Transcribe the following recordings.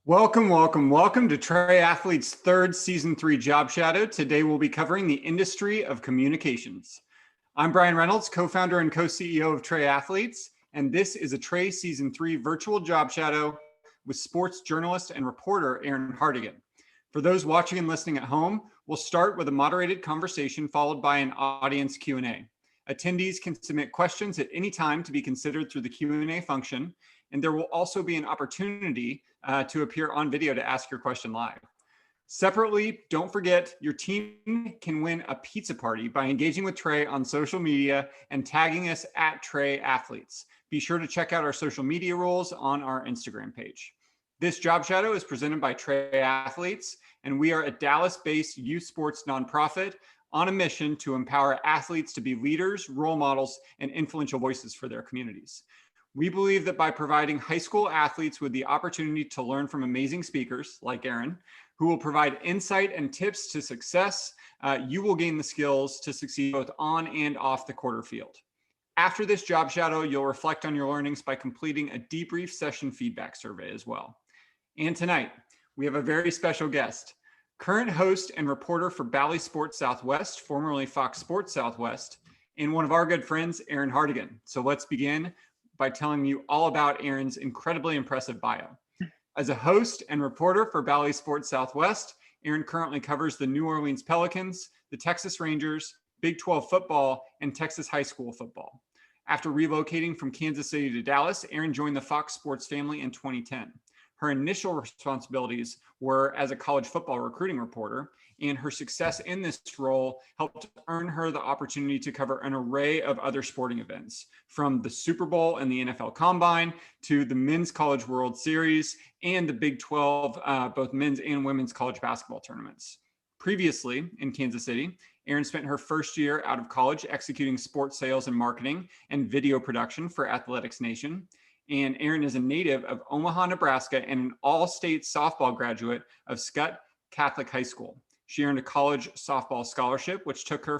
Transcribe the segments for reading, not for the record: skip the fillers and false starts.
Welcome to Trey Athlete's third Season 3 Job Shadow. Today we'll be covering the industry of communications. I'm Brian Reynolds, co-founder and co-CEO of Trey Athletes, and this is a Trey Season 3 virtual job shadow with sports journalist and reporter Erin Hartigan. For those watching and listening at home, we'll start with a moderated conversation followed by an audience Q&A. Attendees can submit questions at any time to be considered through the Q&A function, and there will also be an opportunity to appear on video to ask your question live. Separately, don't forget your team can win a pizza party by engaging with Trey on social media and tagging us at Trey Athletes. Be sure to check out our social media rules on our Instagram page. This job shadow is presented by Trey Athletes, and we are a Dallas-based youth sports nonprofit on a mission to empower athletes to be leaders, role models, and influential voices for their communities. We believe that by providing high school athletes with the opportunity to learn from amazing speakers like Erin, who will provide insight and tips to success, you will gain the skills to succeed both on and off the court or field. After this job shadow, you'll reflect on your learnings by completing a debrief session feedback survey as well. And tonight, we have a very special guest, current host and reporter for Bally Sports Southwest, formerly Fox Sports Southwest, and one of our good friends, Erin Hartigan. So let's begin by telling you all about Erin's incredibly impressive bio. As a host and reporter for Bally Sports Southwest, Erin currently covers the New Orleans Pelicans, the Texas Rangers, Big 12 football, and Texas high school football. After relocating from Kansas City to Dallas, Erin joined the Fox Sports family in 2010. Her initial responsibilities were as a college football recruiting reporter, and her success in this role helped earn her the opportunity to cover an array of other sporting events, from the Super Bowl and the NFL Combine to the Men's College World Series and the Big 12, both men's and women's college basketball tournaments. Previously in Kansas City, Erin spent her first year out of college executing sports sales and marketing and video production for Athletics Nation. And Erin is a native of Omaha, Nebraska, and an all-state softball graduate of Scott Catholic High School. She earned a college softball scholarship, which took her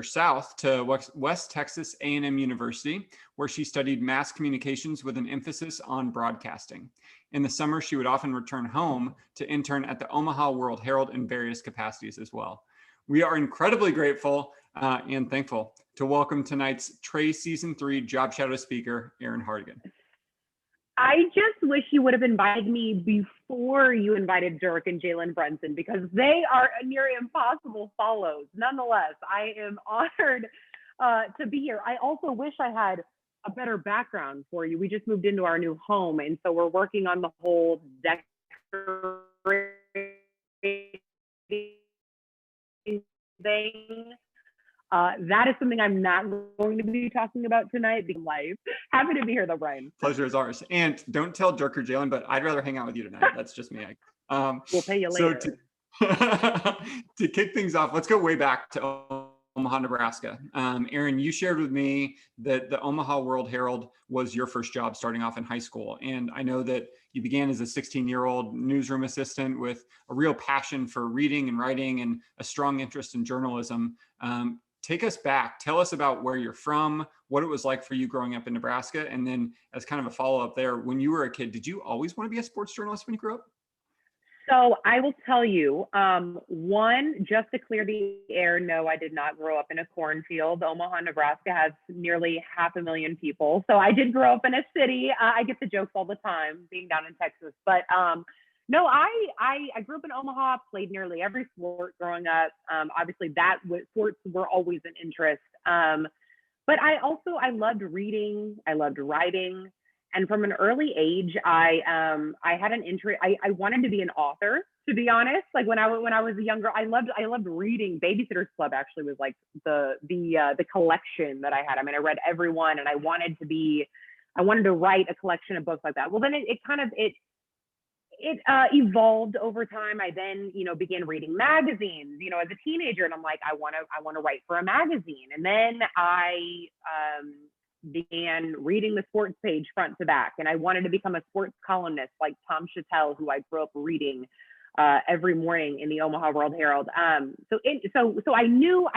south to West Texas A&M University, where she studied mass communications with an emphasis on broadcasting. In the summer, she would often return home to intern at the Omaha World Herald in various capacities as well. We are incredibly grateful and thankful to welcome tonight's Trey Season 3 Job Shadow speaker, Erin Hartigan. I just wish you would have invited me before you invited Dirk and Jalen Brunson, because they are near impossible follows. Nonetheless, I am honored to be here. I also wish I had a better background for you. We just moved into our new home, and so we're working on the whole decorating thing. That is something I'm not going to be talking about tonight because life. Happy to be here though, Brian. Pleasure is ours. And don't tell Dirk or Jalen, but I'd rather hang out with you tonight. That's just me. We'll pay you later. So to kick things off, let's go way back to Omaha, Nebraska. Erin, you shared with me that the Omaha World Herald was your first job starting off in high school. And I know that you began as a 16-year-old newsroom assistant with a real passion for reading and writing and a strong interest in journalism. Take us back. Tell us about where you're from, what it was like for you growing up in Nebraska. And then as kind of a follow-up there, when you were a kid, did you always want to be a sports journalist when you grew up? So I will tell you, one, just to clear the air, no, I did not grow up in a cornfield. Omaha, Nebraska has nearly 500,000 people. So I did grow up in a city. I get the jokes all the time being down in Texas. But no, I grew up in Omaha, played nearly every sport growing up. Obviously, sports were always an interest. But I loved reading. I loved writing. And from an early age, I had an interest. I wanted to be an author, to be honest. Like when I was a younger, I loved reading. Babysitter's Club actually was like the collection that I had. I mean, I read every one, and I wanted to write a collection of books like that. Well, then it evolved over time. I then, began reading magazines, as a teenager, and I'm like, I want to write for a magazine. And then I began reading the sports page front to back, and I wanted to become a sports columnist like Tom Chattel, who I grew up reading every morning in the Omaha World Herald. So I knew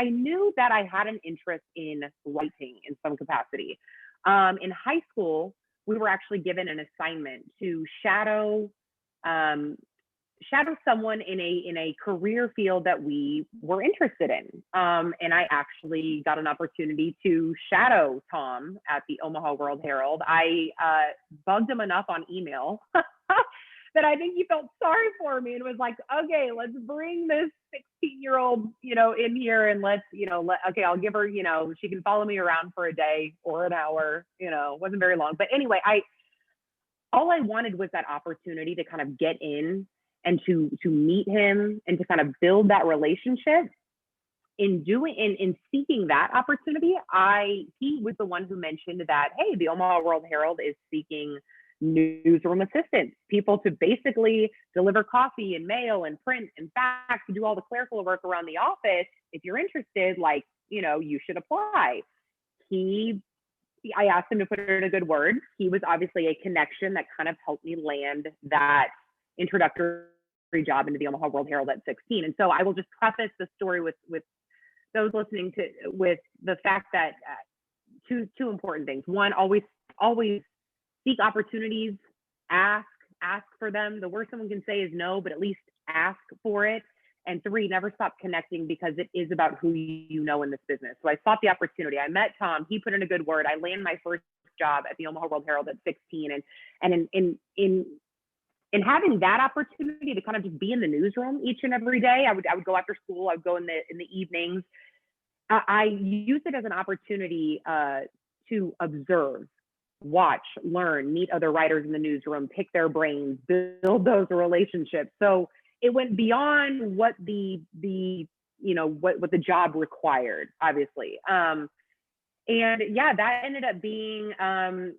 that I had an interest in writing in some capacity. In high school, we were actually given an assignment to shadow someone in a career field that we were interested in. And I actually got an opportunity to shadow Tom at the Omaha World Herald. I bugged him enough on email that I think he felt sorry for me and was like, okay, let's bring this 16-year-old, in here and let's, okay, I'll give her, she can follow me around for a day or an hour, wasn't very long. But anyway, all I wanted was that opportunity to kind of get in and to meet him and to kind of build that relationship. In seeking that opportunity, he was the one who mentioned that, hey, the Omaha World Herald is seeking newsroom assistants, people to basically deliver coffee and mail and print and fax, to do all the clerical work around the office. If you're interested, you should apply. I asked him to put in a good word. He was obviously a connection that kind of helped me land that introductory job into the Omaha World Herald at 16. And so I will just preface the story with those listening with the fact that two important things. One, always seek opportunities, ask for them. The worst someone can say is no, but at least ask for it. And three, never stop connecting, because it is about who you know in this business. So I sought the opportunity. I met Tom. He put in a good word. I landed my first job at the Omaha World Herald at 16. And in having that opportunity to kind of just be in the newsroom each and every day, I would go after school. I would go in the evenings. I used it as an opportunity to observe, watch, learn, meet other writers in the newsroom, pick their brains, build those relationships. So it went beyond what the job required, obviously. And yeah, that ended up being, I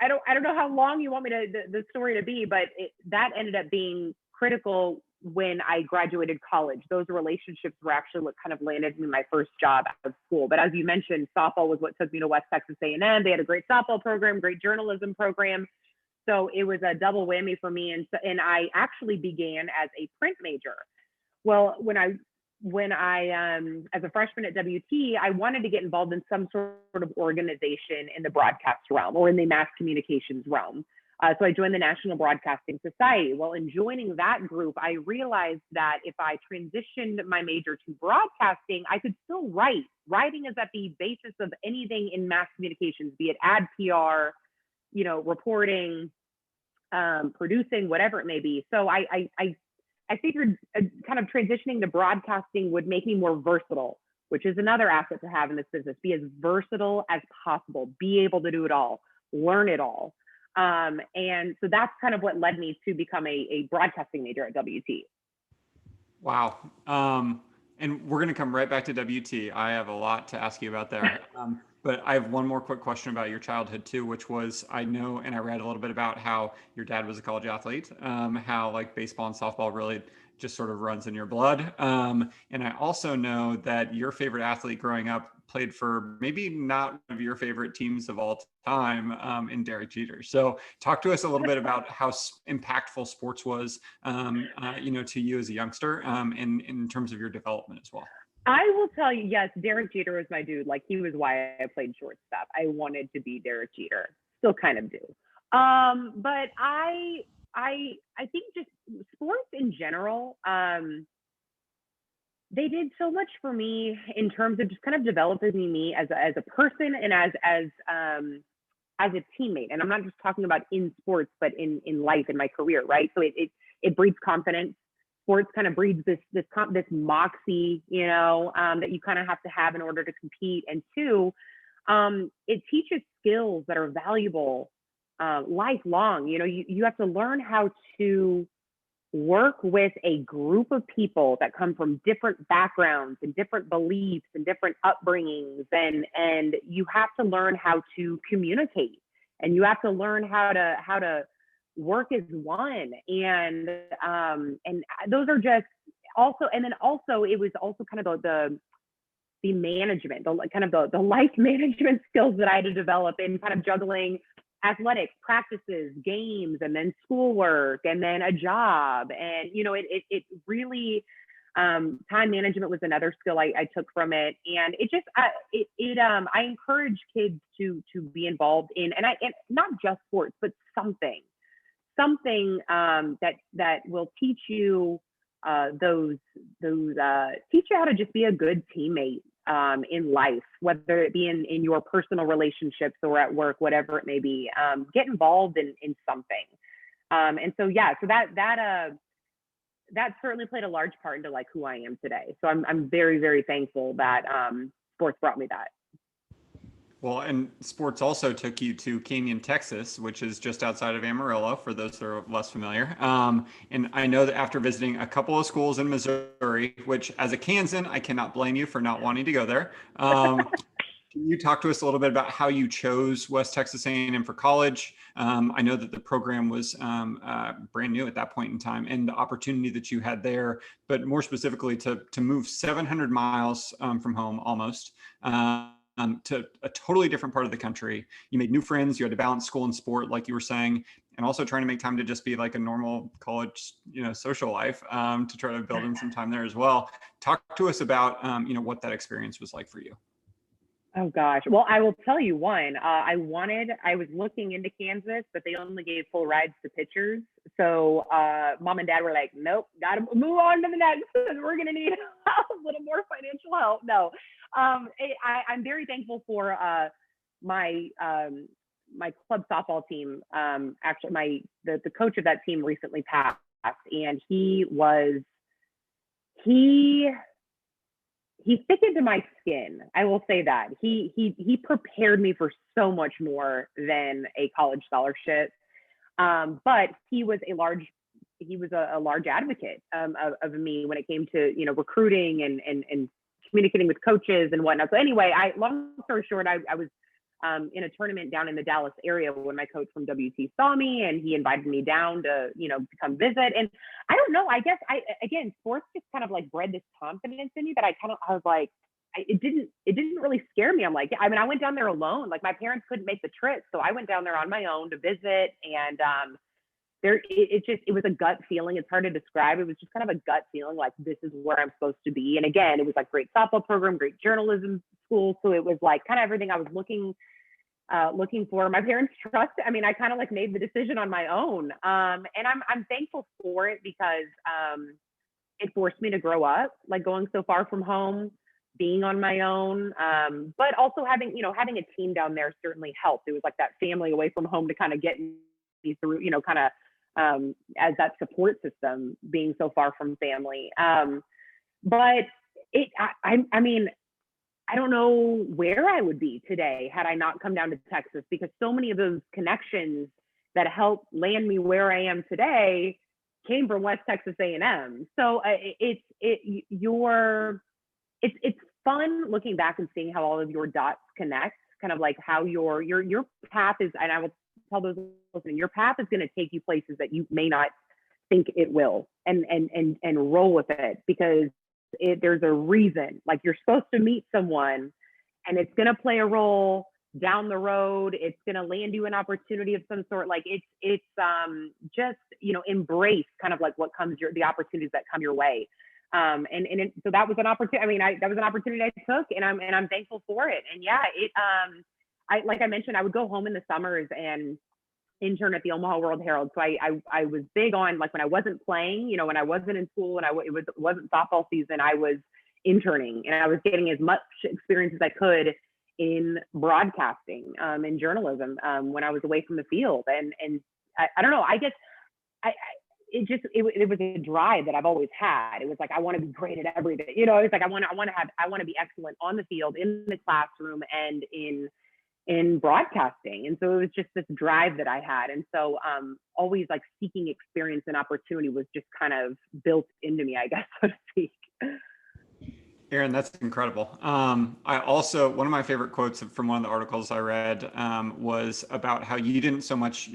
don't know how long you want me the story to be, but that ended up being critical when I graduated college. Those relationships were actually what kind of landed me my first job out of school. But as you mentioned, softball was what took me to West Texas A&M. They had a great softball program, great journalism program. So it was a double whammy for me. And I actually began as a print major. Well, when I as a freshman at WT, I wanted to get involved in some sort of organization in the broadcast realm or in the mass communications realm. So I joined the National Broadcasting Society. Well, in joining that group, I realized that if I transitioned my major to broadcasting, I could still write. Writing is at the basis of anything in mass communications, be it ad PR, reporting, producing, whatever it may be. So I figured kind of transitioning to broadcasting would make me more versatile, which is another asset to have in this business. Be as versatile as possible, be able to do it all, learn it all. And so that's kind of what led me to become a broadcasting major at WT. Wow. And we're going to come right back to WT. I have a lot to ask you about there. But I have one more quick question about your childhood too, which was, I know, and I read a little bit about how your dad was a college athlete, how like baseball and softball really just sort of runs in your blood. And I also know that your favorite athlete growing up played for maybe not one of your favorite teams of all time, in Derek Jeter. So talk to us a little bit about how impactful sports was, to you as a youngster, in terms of your development as well. I will tell you, yes, Derek Jeter was my dude. Like, he was why I played shortstop. I wanted to be Derek Jeter. Still kind of do. But I think just sports in general, they did so much for me in terms of just kind of developing me as a person and as a teammate. And I'm not just talking about in sports, but in life, in my career, right? So it breeds confidence. Sports kind of breeds this moxie, that you kind of have to have in order to compete. And two, it teaches skills that are valuable lifelong. You have to learn how to work with a group of people that come from different backgrounds and different beliefs and different upbringings, and you have to learn how to communicate, and you have to learn how to work as one. And those are just also, and then also it was also kind of the management, the life management skills that I had to develop in kind of juggling athletics, practices, games, and then schoolwork, and then a job. And, it really, Time management was another skill I took from it. And I encourage kids to be involved in, and not just sports, but something that will teach you teach you how to just be a good teammate in life, whether it be in your personal relationships or at work, whatever it may be. Get involved in something. And so, yeah, so that certainly played a large part into like who I am today. So I'm very, very thankful that sports brought me that. Well, and sports also took you to Canyon, Texas, which is just outside of Amarillo, for those that are less familiar. And I know that after visiting a couple of schools in Missouri, which as a Kansan, I cannot blame you for not wanting to go there. Can you talk to us a little bit about how you chose West Texas A&M for college? I know that the program was brand new at that point in time, and the opportunity that you had there, but more specifically to move 700 miles from home almost. To a totally different part of the country. You made new friends, you had to balance school and sport, like you were saying, and also trying to make time to just be like a normal college, social life, to try to build in some time there as well. Talk to us about, what that experience was like for you. Oh gosh. Well, I will tell you one. I was looking into Kansas, but they only gave full rides to pitchers. So mom and dad were like, nope, gotta move on to the next. We're gonna need a little more financial help. No. I'm very thankful for my club softball team. Actually, the coach of that team recently passed, and he thick into my skin. I will say that he prepared me for so much more than a college scholarship. But he was a large advocate of me when it came to recruiting and communicating with coaches and whatnot. So anyway, long story short, I was in a tournament down in the Dallas area when my coach from WT saw me, and he invited me down to, come visit. And I don't know, I guess again, sports just kind of like bred this confidence in me that I was like, it didn't really scare me. I'm like, I went down there alone. Like my parents couldn't make the trip. So I went down there on my own to visit, and it was a gut feeling. It's hard to describe. It was just kind of a gut feeling like this is where I'm supposed to be. And again, it was like great softball program, great journalism school. So it was like kind of everything I was looking for. My parents trust. I kind of like made the decision on my own. And I'm thankful for it because it forced me to grow up, like going so far from home, being on my own. But also having a team down there certainly helped. It was like that family away from home to kind of get me through, as that support system, being so far from family. But I don't know where I would be today had I not come down to Texas, because so many of those connections that helped land me where I am today came from West Texas A&M. So it's fun looking back and seeing how all of your dots connect, kind of like how your path is. And I will tell those listening, your path is going to take you places that you may not think it will, and roll with it, because there's a reason. Like you're supposed to meet someone, and it's going to play a role down the road. It's going to land you an opportunity of some sort. Like it's just embrace kind of like what comes the opportunities that come your way. So that was an opportunity. That was an opportunity I took, and I'm thankful for it. And yeah, like I mentioned, I would go home in the summers and intern at the Omaha World Herald. So I was big on, like, when I wasn't playing, when I wasn't in school and it wasn't softball season, I was interning, and I was getting as much experience as I could in broadcasting, in journalism, when I was away from the field. And I don't know, I guess it was a drive that I've always had. It was like, I want to be great at everything. It's like, I want to be excellent on the field, in the classroom, and in broadcasting. And so it was just this drive that I had. And so always like seeking experience and opportunity was just kind of built into me, I guess, so to speak. Erin, that's incredible. I also, one of my favorite quotes from one of the articles I read was about how you didn't so much,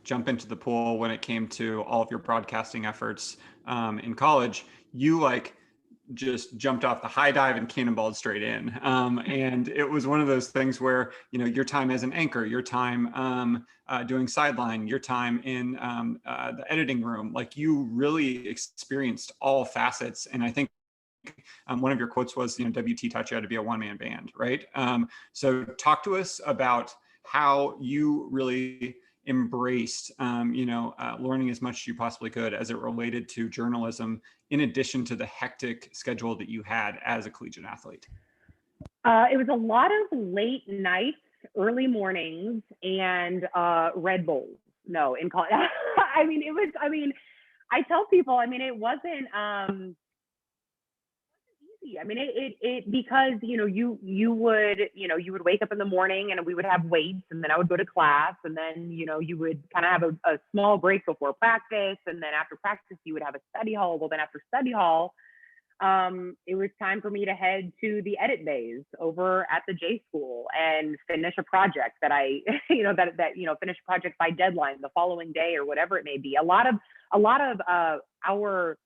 jump into the pool when it came to all of your broadcasting efforts in college. You just jumped off the high dive and cannonballed straight in. And it was one of those things where, your time as an anchor, your time doing sideline, your time in the editing room, like you really experienced all facets. And I think one of your quotes was, WT taught you how to be a one-man band, right? So talk to us about how you really embraced, learning as much as you possibly could as it related to journalism, in addition to the hectic schedule that you had as a collegiate athlete. It was a lot of late nights, early mornings, and Red Bulls. No, in college. I tell people, it wasn't easy. Because, you would wake up in the morning and we would have weights, and then I would go to class, and then, you would kind of have a small break before practice. And then after practice, you would have a study hall. Well, then after study hall, it was time for me to head to the edit bays over at the J school and finish a project that I, finish a project by deadline the following day or whatever it may be. A lot of our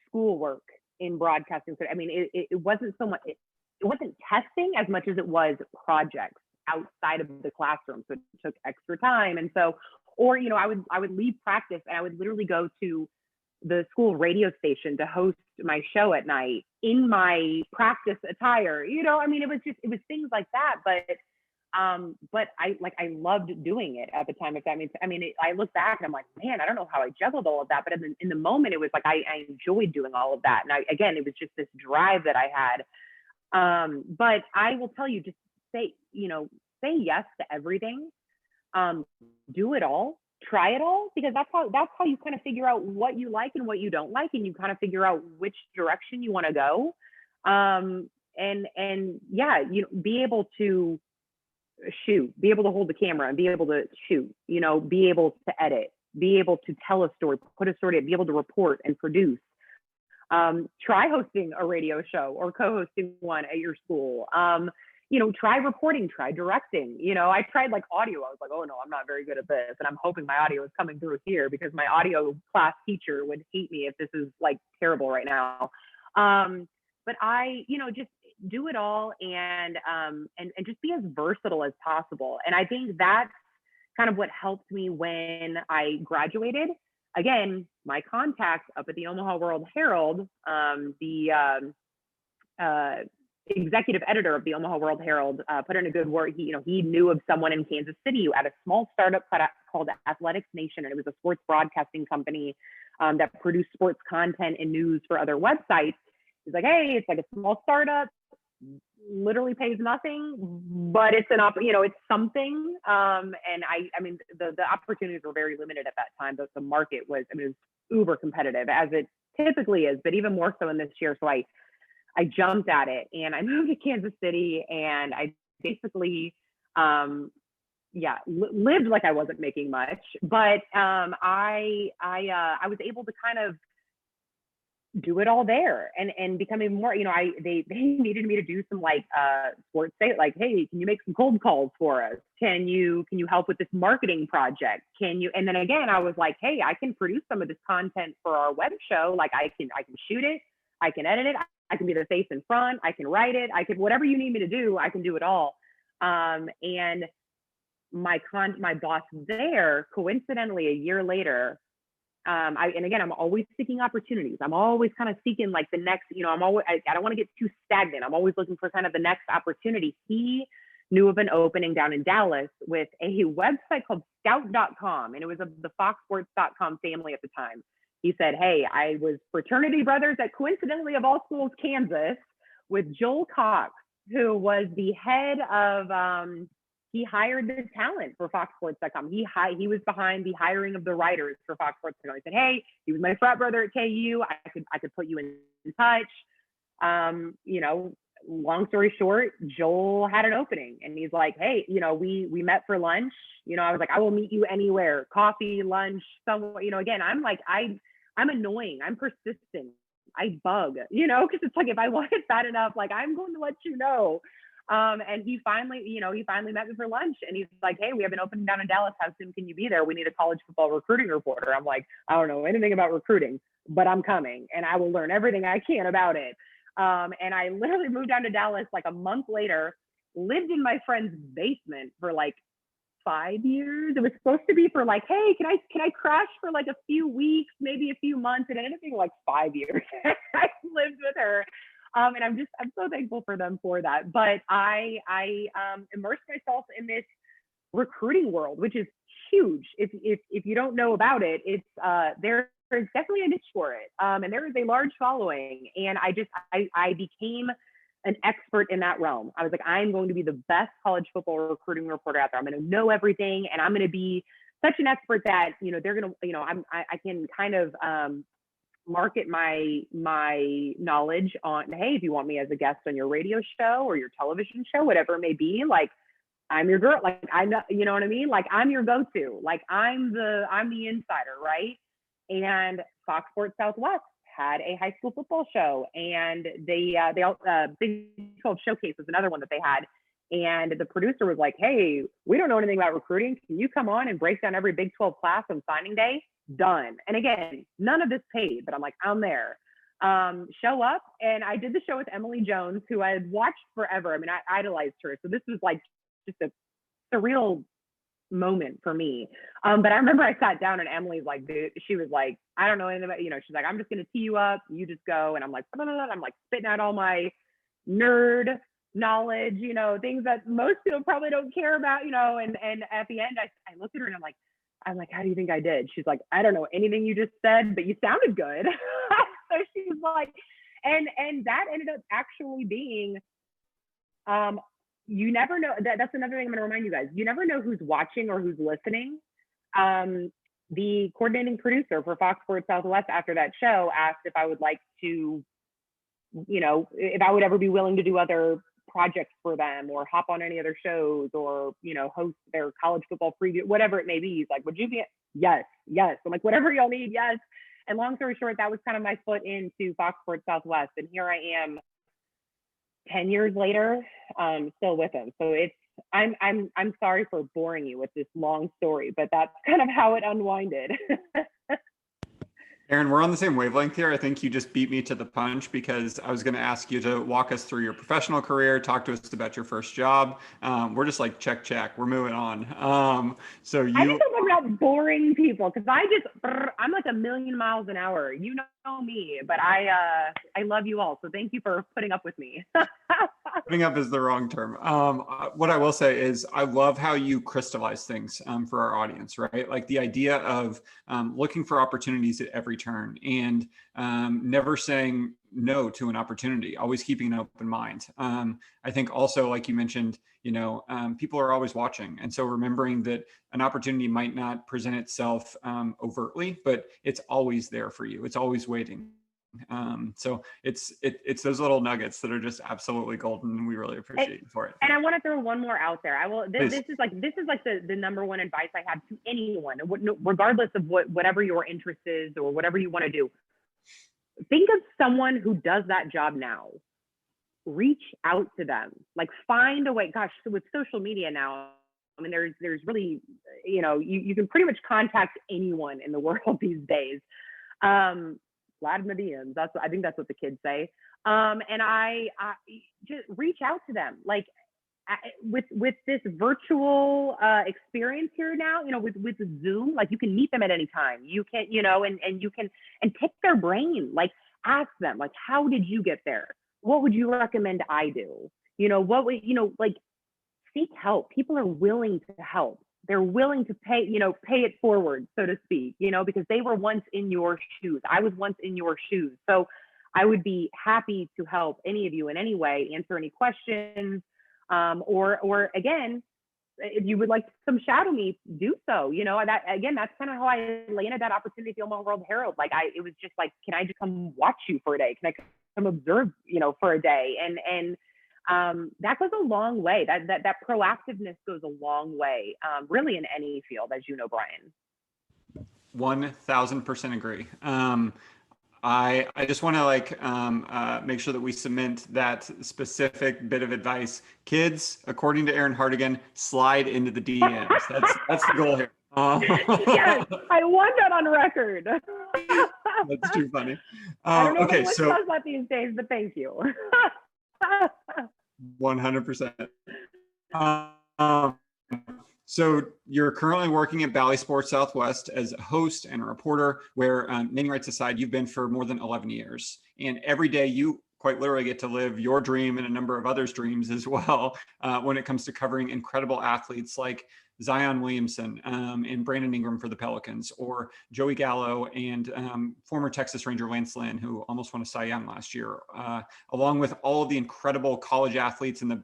schoolwork in broadcasting. It wasn't so much, it wasn't testing as much as it was projects outside of the classroom. So it took extra time. And so, I would leave practice and I would literally go to the school radio station to host my show at night in my practice attire. It was things like that. But I loved doing it at the time. If that means, I look back and I'm like, man, I don't know how I juggled all of that. But in the moment, it was like I enjoyed doing all of that. And it was just this drive that I had. But I will tell you, just say yes to everything. Do it all. Try it all, because that's how you kind of figure out what you like and what you don't like, and you kind of figure out which direction you want to go. Be able to shoot, be able to hold the camera and be able to shoot, be able to edit, be able to tell a story, put a story, be able to report and produce. Try hosting a radio show or co-hosting one at your school. Try reporting, try directing. I tried audio. I was like, oh no, I'm not very good at this. And I'm hoping my audio is coming through here, because my audio class teacher would hate me if this is terrible right now. But I, just do it all and just be as versatile as possible. And I think that's kind of what helped me when I graduated. Again, my contact up at the Omaha World Herald, the executive editor of the Omaha World Herald, put in a good word. He knew of someone in Kansas City at a small startup called Athletics Nation, and it was a sports broadcasting company that produced sports content and news for other websites. He's like, hey, it's like a small startup, literally pays nothing, but it's it's something. And the opportunities were very limited at that time. The market was, it was uber competitive, as it typically is, but even more so in this year. So I jumped at it and I moved to Kansas City, and I basically, lived like I wasn't making much, but I was able to kind of do it all there and becoming more, they needed me to do some sports say, hey, can you make some cold calls for us? Can you help with this marketing project? And then again, I was like, hey, I can produce some of this content for our web show. I can shoot it, I can edit it, I can be the face in front, I can write it, whatever you need me to do, I can do it all. And my boss there, coincidentally, a year later, and again, I'm always seeking opportunities. I'm always kind of seeking the next, I don't want to get too stagnant. I'm always looking for kind of the next opportunity. He knew of an opening down in Dallas with a website called scout.com, and it was of the foxsports.com family at the time. He said, hey, I was fraternity brothers at, coincidentally of all schools, Kansas, with Joel Cox, who was the head of, he hired the talent for foxsports.com. He was behind the hiring of the writers for foxsports.com. He said, hey, he was my frat brother at KU. I could put you in touch. Long story short, Joel had an opening, and he's like, hey, we met for lunch. I was like, I will meet you anywhere, coffee, lunch, somewhere. Again, I'm annoying. I'm persistent. I bug, because it's if I want it bad enough, I'm going to let you know. And he finally met me for lunch, and he's like, hey, we have an opening down in Dallas. How soon can you be there? We need a college football recruiting reporter. I'm like, I don't know anything about recruiting, but I'm coming and I will learn everything I can about it. And I literally moved down to Dallas a month later, lived in my friend's basement for 5 years. It was supposed to be for hey, can I crash for a few weeks, maybe a few months, and it ended up being 5 years. I lived with her. And I'm so thankful for them for that. But I immersed myself in this recruiting world, which is huge. If you don't know about it, it's there's definitely a niche for it, and there is a large following. And I became an expert in that realm. I was like, I'm going to be the best college football recruiting reporter out there. I'm going to know everything, and I'm going to be such an expert that they're going to I can kind of market my knowledge on, hey, if you want me as a guest on your radio show or your television show, whatever it may be, like, I'm your girl. Like, I'm not, you know what I mean? Like, I'm your go-to. Like, I'm the insider, right? And Fox Sports Southwest had a high school football show, and they all Big 12 Showcase was another one that they had. And the producer was like, hey, we don't know anything about recruiting. Can you come on and break down every Big 12 class on signing day? Done. And again, none of this paid, but I'm like, I'm there. Show up. And I did the show with Emily Jones, who I had watched forever. I mean, I idolized her. So this was like just a surreal moment for me. But I remember I sat down and Emily's like, dude, she was like, I don't know anything about, she's like, I'm just going to tee you up. You just go. And I'm like, I'm like spitting out all my nerd knowledge, things that most people probably don't care about, and at the end, I looked at her and I'm like, how do you think I did? She's like, I don't know anything you just said, but you sounded good. So she's like, and that ended up actually being, you never know. That's another thing I'm going to remind you guys. You never know who's watching or who's listening. The coordinating producer for Fox Sports Southwest after that show asked if I would like to, if I would ever be willing to do other projects for them or hop on any other shows or, host their college football preview, whatever it may be. He's like, would you be? Yes. I'm like, whatever y'all need. Yes. And long story short, that was kind of my foot into Fox Sports Southwest. And here I am 10 years later, still with him. So I'm sorry for boring you with this long story, but that's kind of how it unwinded. Erin, we're on the same wavelength here. I think you just beat me to the punch because I was going to ask you to walk us through your professional career, talk to us about your first job. We're just like, check. We're moving on. I think I'm about boring people because I'm like a million miles an hour. You know me, but I love you all. So thank you for putting up with me. Putting up is the wrong term. What I will say is I love how you crystallize things for our audience, right? Like the idea of looking for opportunities at every turn and never saying no to an opportunity, always keeping an open mind. I think also, like you mentioned, people are always watching. And so remembering that an opportunity might not present itself overtly, but it's always there for you. It's always waiting. So it's those little nuggets that are just absolutely golden, and we really appreciate you for it. And I want to throw one more out there. This is like the number one advice I have to anyone, regardless of whatever your interest is or whatever you want to do. Think of someone who does that job now. Reach out to them. Like, find a way. Gosh, so with social media now, I mean, there's really, you can pretty much contact anyone in the world these days. Vladimirians. I think that's what the kids say. And I just reach out to them. Like, with this virtual experience here now, with Zoom, like you can meet them at any time. You can, and you can pick their brain. Like, ask them, like, how did you get there? What would you recommend I do? What would like, seek help. People are willing to help. They're willing to pay it forward, so to speak, because they were once in your shoes. I was once in your shoes. So I would be happy to help any of you in any way, answer any questions, or again, if you would like to come shadow me, do so. That's kind of how I landed that opportunity at the Omaha World Herald. Like, it was just like, can I just come watch you for a day? Can I come observe, for a day? And that goes a long way. That proactiveness goes a long way, really, in any field, as you know, Brian. 1000% agree. I just want to make sure that we cement that specific bit of advice. Kids, according to Erin Hartigan, slide into the DMs. That's the goal here. Yes, I want that on record. That's too funny. I don't know what does that these days, but thank you. 100%. So you're currently working at Bally Sports Southwest as a host and a reporter where, naming rights aside, you've been for more than 11 years. And every day you quite literally get to live your dream and a number of others' dreams as well when it comes to covering incredible athletes like Zion Williamson and Brandon Ingram for the Pelicans, or Joey Gallo and former Texas Ranger Lance Lynn, who almost won a Cy Young last year, along with all of the incredible college athletes in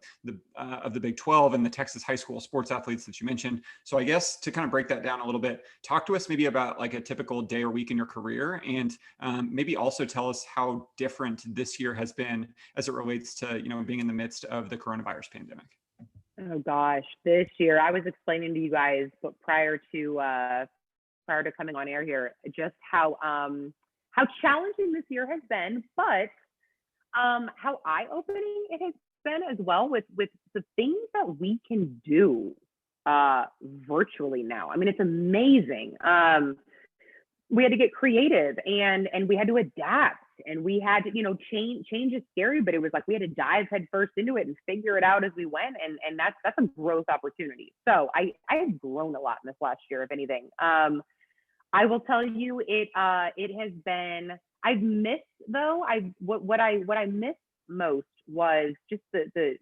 of the Big 12 and the Texas high school sports athletes that you mentioned. So I guess to kind of break that down a little bit, talk to us maybe about like a typical day or week in your career, and maybe also tell us how different this year has been as it relates to, being in the midst of the coronavirus pandemic. Oh gosh, this year I was explaining to you guys, but prior to coming on air here, just how challenging this year has been, but how eye-opening it has been as well with the things that we can do virtually now. I mean, it's amazing. We had to get creative and we had to adapt, and we had to, change is scary, but it was like we had to dive headfirst into it and figure it out as we went. And that's a growth opportunity. So I have grown a lot in this last year, if anything. I will tell you, it has been, I've missed though. What I missed most was just the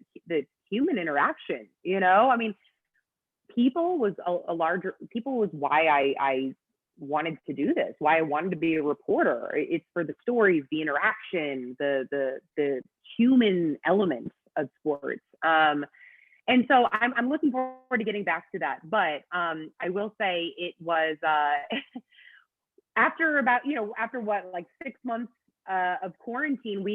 human interaction, I mean, people was why I wanted to do this, why I wanted to be a reporter. It's for the stories, the interaction, the human elements of sports. And so I'm looking forward to getting back to that. But I will say it was after what, like 6 months of quarantine,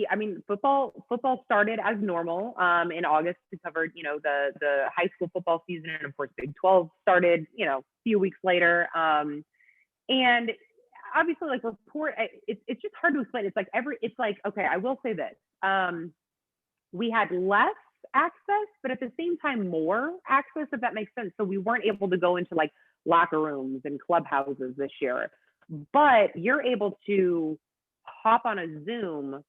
football started as normal in August. We covered, the high school football season, and of course Big 12 started, a few weeks later. And obviously, like it's just hard to explain. It's like, okay, I will say this. We had less access, but at the same time, more access, if that makes sense. So we weren't able to go into like locker rooms and clubhouses this year, but you're able to hop on a Zoom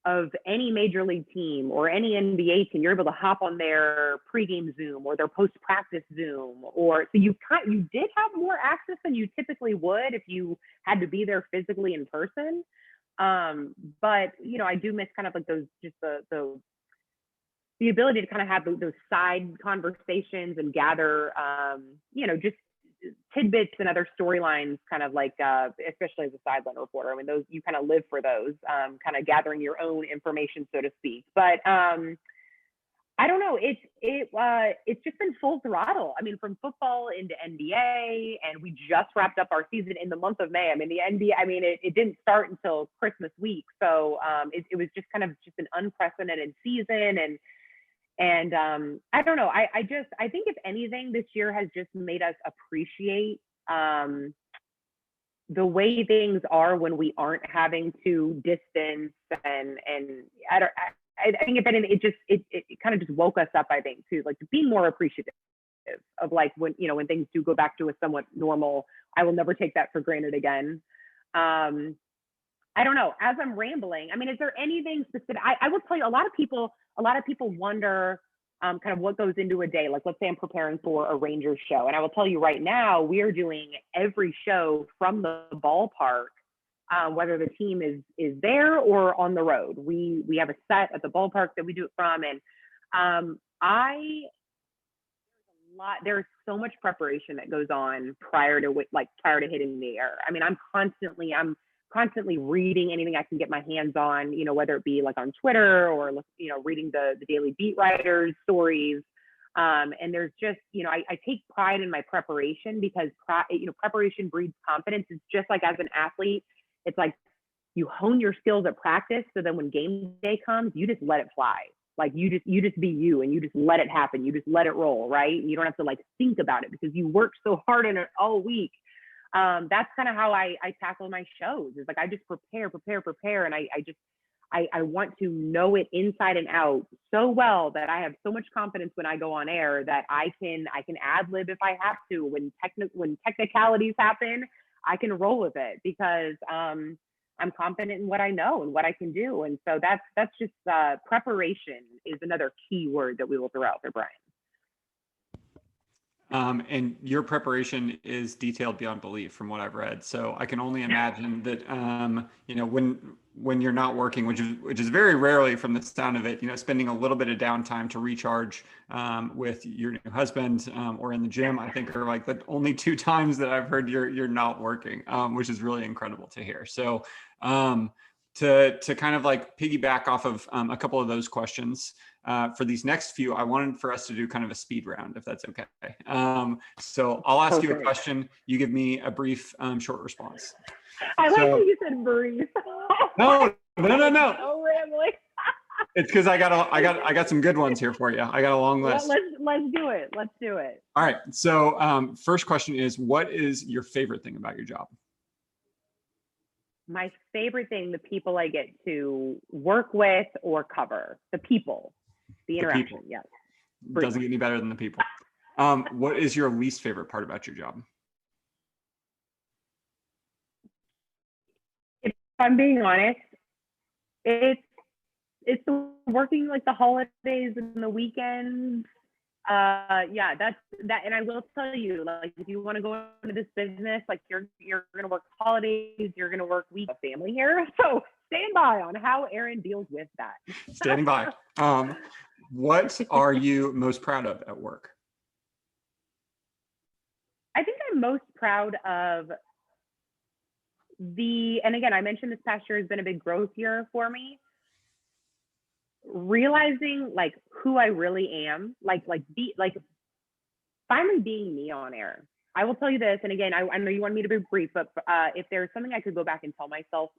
of any major league team or any NBA team. You're able to hop on their pregame Zoom or their post-practice Zoom, so you did have more access than you typically would if you had to be there physically in person. But I do miss kind of like those, just the ability to kind of have those side conversations and gather, just tidbits and other storylines, kind of like, especially as a sideline reporter. I mean, those, you kind of live for those, kind of gathering your own information, so to speak. But I don't know. It's just been full throttle. I mean, from football into NBA, and we just wrapped up our season in the month of May. I mean, the NBA, it didn't start until Christmas week. So it was just kind of just an unprecedented season. And I don't know. I think if anything, this year has just made us appreciate the way things are when we aren't having to distance, and I think if anything, it kind of just woke us up, I think, to like being more appreciative of like when things do go back to a somewhat normal. I will never take that for granted again. I don't know. As I'm rambling, I mean, is there anything specific? I will tell you, a lot of people wonder kind of what goes into a day. Like, let's say I'm preparing for a Rangers show, and I will tell you right now, we are doing every show from the ballpark, whether the team is there or on the road. We have a set at the ballpark that we do it from, and there's so much preparation that goes on prior to hitting the air. I mean, I'm constantly reading anything I can get my hands on, whether it be like on Twitter or, reading the daily beat writers' stories. And there's just, I take pride in my preparation, because, preparation breeds confidence. It's just like as an athlete, it's like you hone your skills at practice. So then when game day comes, you just let it fly. Like you just be you, and you just let it happen. You just let it roll, right? And you don't have to like think about it, because you worked so hard in it all week. That's kind of how I tackle my shows. It's like I just prepare, and I want to know it inside and out so well that I have so much confidence when I go on air that I can ad lib if I have to. When technicalities happen, I can roll with it, because I'm confident in what I know and what I can do. And so that's just preparation is another key word that we will throw out there, Brian. And your preparation is detailed beyond belief from what I've read. So I can only imagine that, when you're not working, which is very rarely from the sound of it, spending a little bit of downtime to recharge with your new husband or in the gym, I think are like the only two times that I've heard you're not working, which is really incredible to hear. So to kind of like piggyback off of a couple of those questions, for these next few, I wanted for us to do kind of a speed round, if that's okay. So I'll ask you a question. You give me a brief, short response. I like that you said brief. No. So rambling. It's because I got some good ones here for you. I got a long list. Let's do it. Let's do it. All right. So first question is, what is your favorite thing about your job? My favorite thing, the people I get to work with or cover. The people. The interaction, people. yes. Doesn't get any better than the people. What is your least favorite part about your job? If I'm being honest, it's the working like the holidays and the weekends. That's that. And I will tell you, like, if you want to go into this business, like you're gonna work holidays, you're gonna work week family here. So stand by on how Erin deals with that. Standing by. What are you most proud of at work? I think I'm most proud of and again, I mentioned this past year has been a big growth year for me. Realizing like who I really am, finally being me on air. I will tell you this, and again, I know you want me to be brief, but if there's something I could go back and tell myself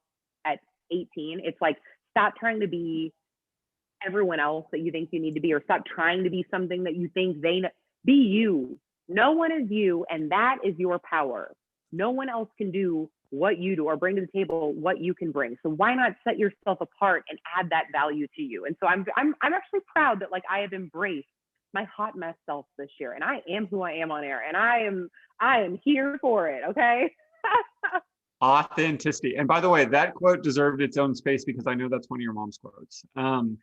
at 18, it's like, stop trying to be everyone else that you think you need to be, or stop trying to be something that you think be you. No one is you, and that is your power. No one else can do what you do or bring to the table what you can bring. So why not set yourself apart and add that value to you? And so I'm actually proud that like I have embraced my hot mess self this year, and I am who I am on air, and I am here for it. Okay. Authenticity. And by the way, that quote deserved its own space because I know that's one of your mom's quotes. You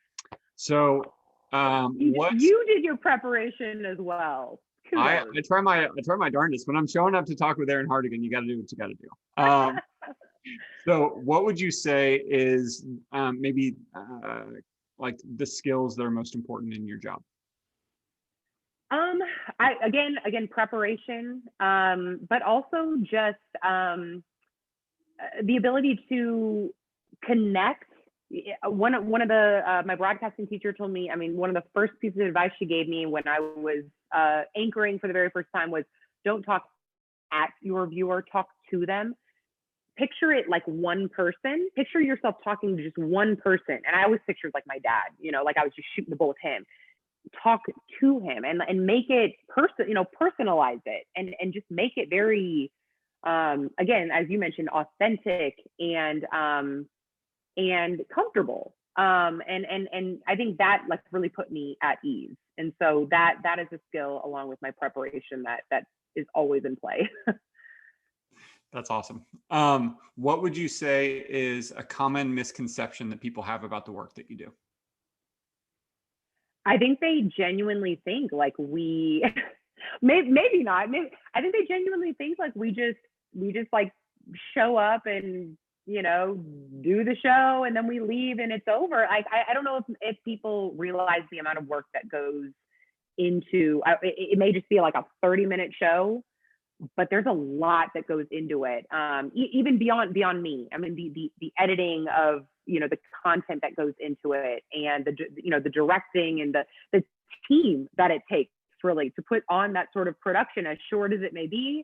did your preparation as well. I try my darndest. When I'm showing up to talk with Erin Hartigan, you got to do what you got to do. So what would you say is maybe like the skills that are most important in your job? Again, preparation, but also just the ability to connect. One of the my broadcasting teacher told me, I mean, one of the first pieces of advice she gave me when I was anchoring for the very first time was, don't talk at your viewer, talk to them. Picture it like one person. Picture yourself talking to just one person. And I always pictured like my dad, like I was just shooting the bull with him. Talk to him and make it personalize it and just make it very, again, as you mentioned, authentic and comfortable. And I think that like really put me at ease. And so that is a skill along with my preparation that is always in play. That's awesome. What would you say is a common misconception that people have about the work that you do? I think they genuinely think like we, maybe not. I think they genuinely think like we just like show up and do the show and then we leave and it's over. I don't know if people realize the amount of work that goes into it. May just be like a 30-minute show, but there's a lot that goes into it. Even beyond me. I mean, the editing of the content that goes into it, and the directing and the team that it takes really to put on that sort of production, as short as it may be.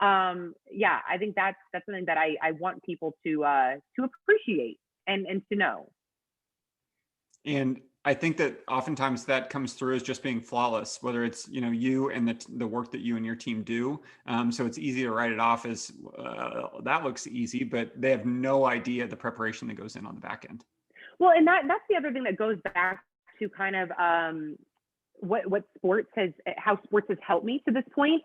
I think that's something that I want people to appreciate and to know. And I think that oftentimes that comes through as just being flawless, whether it's, you and the work that you and your team do. So it's easy to write it off as that looks easy, but they have no idea the preparation that goes in on the back end. Well, and that's the other thing that goes back to kind of how sports has helped me to this point.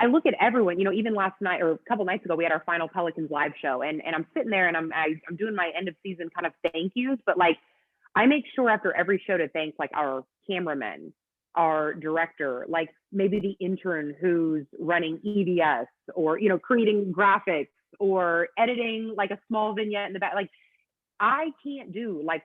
I look at everyone, even last night or a couple nights ago, we had our final Pelicans live show, and I'm sitting there and I'm doing my end of season kind of thank yous, but like I make sure after every show to thank like our cameramen, our director, like maybe the intern who's running EDS or, creating graphics or editing like a small vignette in the back. Like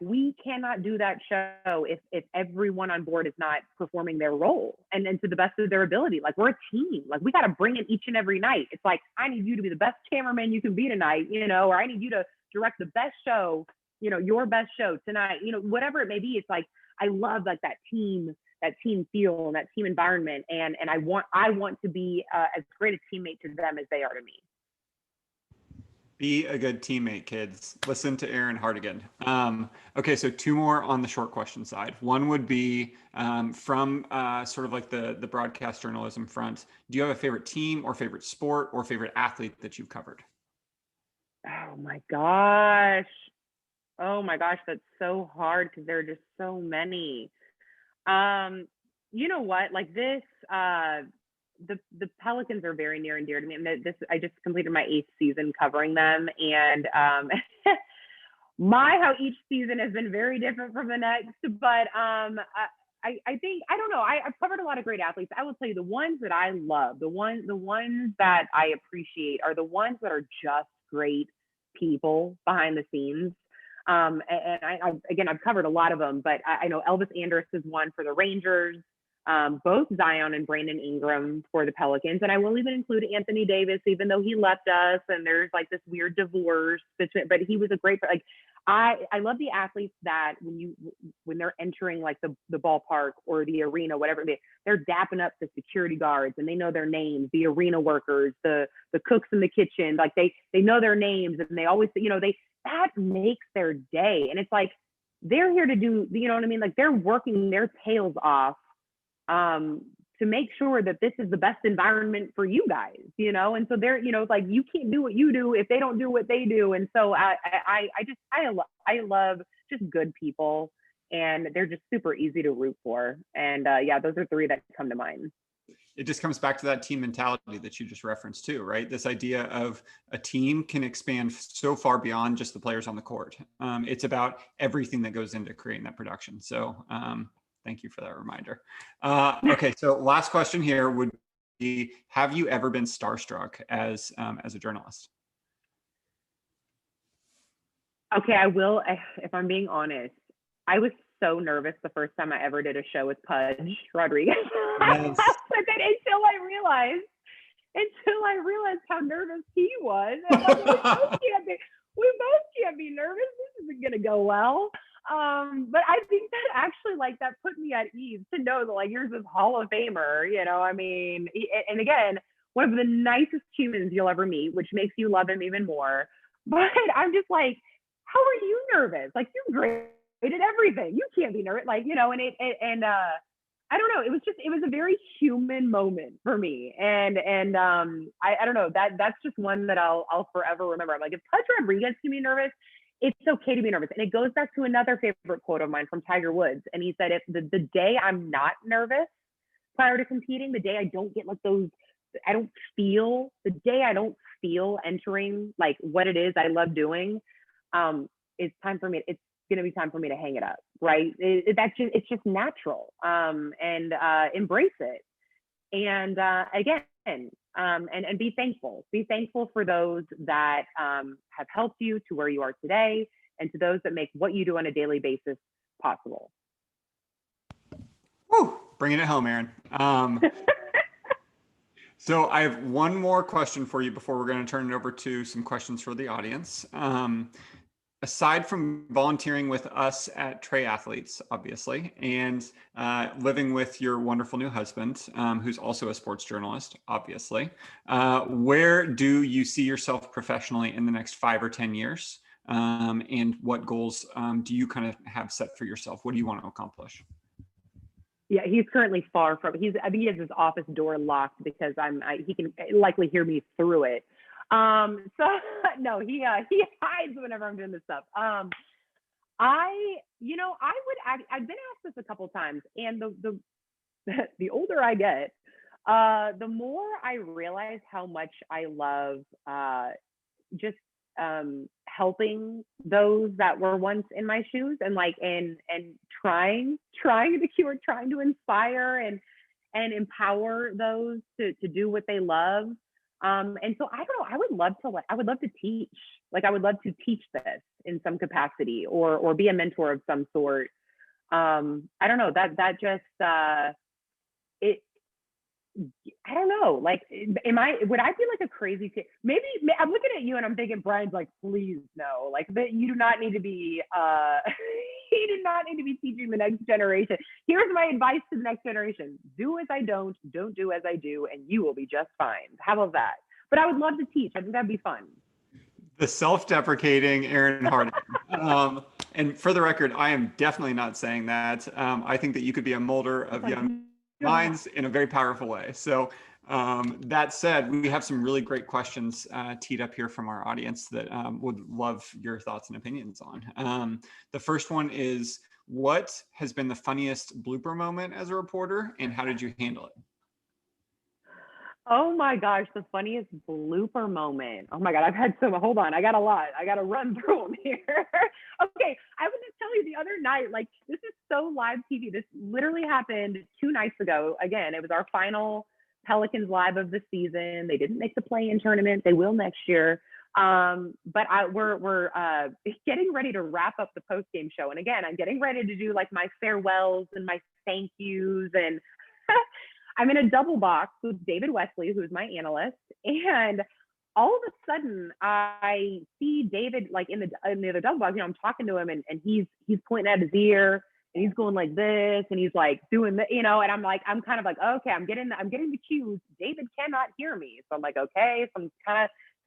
we cannot do that show if everyone on board is not performing their role and to the best of their ability. Like we're a team. Like we got to bring it each and every night. It's like, I need you to be the best cameraman you can be tonight, or I need you to direct the best show, your best show tonight, whatever it may be. It's like, I love like that team feel and that team environment. And I want to be as great a teammate to them as they are to me. Be a good teammate, kids. Listen to Erin Hartigan. Okay, so 2 more on the short question side. One would be from sort of like the broadcast journalism front. Do you have a favorite team or favorite sport or favorite athlete that you've covered? Oh my gosh, that's so hard because there are just so many. You know what? Like this, the Pelicans are very near and dear to me. I just completed my 8th season covering them, and how each season has been very different from the next. But I think, I don't know. I've covered a lot of great athletes. I will tell you the ones that I love, the ones that I appreciate are the ones that are just great people behind the scenes. And I've covered a lot of them, but I know Elvis Andrus is one for the Rangers. Both Zion and Brandon Ingram for the Pelicans. And I will even include Anthony Davis, even though he left us and there's like this weird divorce between, but he was a great, like, I love the athletes that when they're entering like the ballpark or the arena, whatever, they're dapping up the security guards and they know their names, the arena workers, the cooks in the kitchen, like they know their names and they always, that makes their day. And it's like, they're here to do, you know what I mean? Like they're working their tails off to make sure that this is the best environment for you guys, and so they're, like you can't do what you do if they don't do what they do. And so I love just good people, and they're just super easy to root for. And those are 3 that come to mind. It just comes back to that team mentality that you just referenced too, right? This idea of a team can expand so far beyond just the players on the court. It's about everything that goes into creating that production. So thank you for that reminder. Okay, so last question here would be, have you ever been starstruck as a journalist? Okay, I will, if I'm being honest. I was so nervous the first time I ever did a show with Pudge Rodriguez. Yes. But then until I realized how nervous he was. And like, we both can't be nervous. This isn't gonna go well. But I think that actually, like, that put me at ease to know that, like, here's this Hall of Famer, I mean, and again, one of the nicest humans you'll ever meet, which makes you love him even more. But I'm just like, how are you nervous? Like, you're great at everything. You can't be nervous, like, and I don't know. It was a very human moment for me. And I don't know, that's just one that I'll forever remember. I'm like, if Pudge Rodriguez can be nervous, it's okay to be nervous. And it goes back to another favorite quote of mine from Tiger Woods. And he said, if the day I'm not nervous prior to competing, the day I don't get like the day I don't feel entering like what it is I love doing, it's going to be time for me to hang it up. Right. It's just natural. And embrace it. And again, and be thankful. Be thankful for those that have helped you to where you are today, and to those that make what you do on a daily basis possible. Woo! Bringing it home, Erin. So I have one more question for you before we're going to turn it over to some questions for the audience. Aside from volunteering with us at Trey Athletes, obviously, and living with your wonderful new husband, who's also a sports journalist, obviously, where do you see yourself professionally in the next 5 or 10 years? And what goals do you kind of have set for yourself? What do you want to accomplish? Yeah, he's currently far from. He has his office door locked because he can likely hear me through it. So no, he hides whenever I'm doing this stuff. I've been asked this a couple times, and the older I get, the more I realize how much I love just helping those that were once in my shoes, and like and trying to cure, trying to inspire and empower those to do what they love. And so I don't know, I would love to teach. Like I would love to teach this in some capacity, or be a mentor of some sort. I don't know, that just it I don't know. Like, would I be like a crazy kid? Maybe I'm looking at you and I'm thinking Brian's like, please no, like that you do not need to be, you do not need to be teaching the next generation. Here's my advice to the next generation: do as I don't do as I do, and you will be just fine. How about that? But I would love to teach. I think that'd be fun. The self-deprecating Erin Hartigan. And for the record, I am definitely not saying that. I think that you could be a molder of young minds in a very powerful way. So that said, we have some really great questions teed up here from our audience that would love your thoughts and opinions on. The first one is, what has been the funniest blooper moment as a reporter, and how did you handle it? Oh my gosh, the funniest blooper moment. Oh my God, I've had some, hold on, I got a lot. I got to run through them here. Okay, I was just telling you the other night, like, this is so live TV. This literally happened 2 nights ago. Again, it was our final Pelicans live of the season. They didn't make the play-in tournament. They will next year. But we're getting ready to wrap up the post-game show. And again, I'm getting ready to do like my farewells and my thank yous, and I'm in a double box with David Wesley, who's my analyst, and all of a sudden I see David like in the other double box. You know, I'm talking to him, and he's pointing at his ear, and he's going like this, and he's like doing the, you know, and I'm kind of like, okay, I'm getting the cues. David cannot hear me, so I'm like, okay, so I'm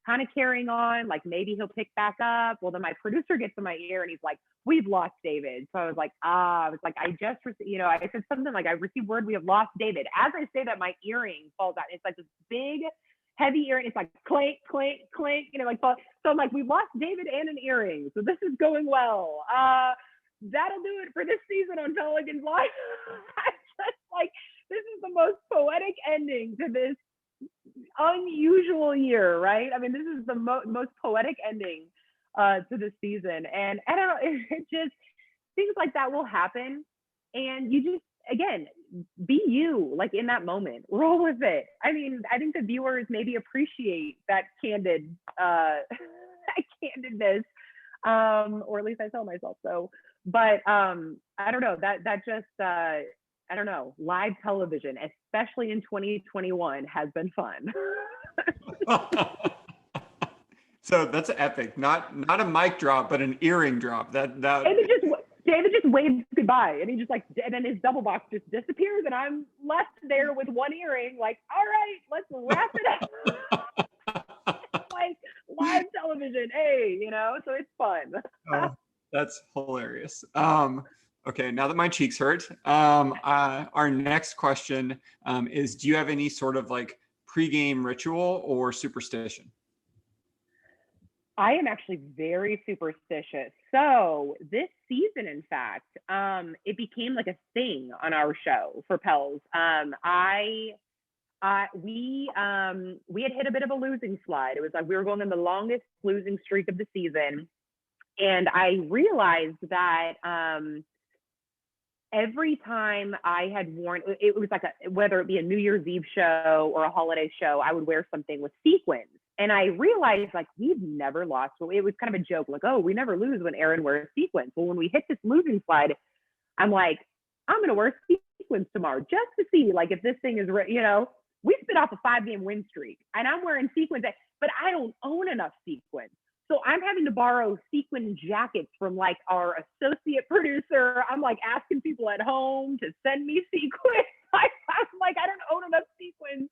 kind of carrying on, like maybe he'll pick back up. Well, then my producer gets in my ear and he's like, we've lost David. So I was like, I just received, you know, I said something like, I received word we have lost David. As I say that, my earring falls out. It's like this big, heavy earring. It's like clink, clink, clink, you know, like, so I'm like, we've lost David and an earring. So this is going well. That'll do it for this season on Pelicans Live. I just like, this is the most poetic ending to this unusual year, right? I mean, this is the most poetic ending to the season, and I don't know, it just, things like that will happen, and you just, again, be you, like in that moment, roll with it. I mean, I think the viewers maybe appreciate that candidness, or at least I tell myself so. But I don't know, that just I don't know, live television, especially in 2021, has been fun. So that's epic. Not a mic drop, but an earring drop. That. And David just waves goodbye, and he just like, and then his double box just disappears, and I'm left there with one earring. Like, all right, let's wrap it up. Like live television, hey, you know. So it's fun. Oh, that's hilarious. Okay, now that my cheeks hurt, our next question is, do you have any sort of like pregame ritual or superstition? I am actually very superstitious. So this season, in fact, it became like a thing on our show for Pels. We had hit a bit of a losing slide. It was like we were going on the longest losing streak of the season, and I realized that every time I had worn, it was like whether it be a New Year's Eve show or a holiday show, I would wear something with sequins. And I realized like we've never lost. It was kind of a joke, like, oh, we never lose when Erin wears sequins. Well, when we hit this losing slide, I'm like, I'm going to wear sequins tomorrow just to see like if this thing is, you know, we spit off a 5-game win streak and I'm wearing sequins, but I don't own enough sequins. So I'm having to borrow sequin jackets from like our associate producer. I'm like asking people at home to send me sequins. I'm like, I don't own enough sequins,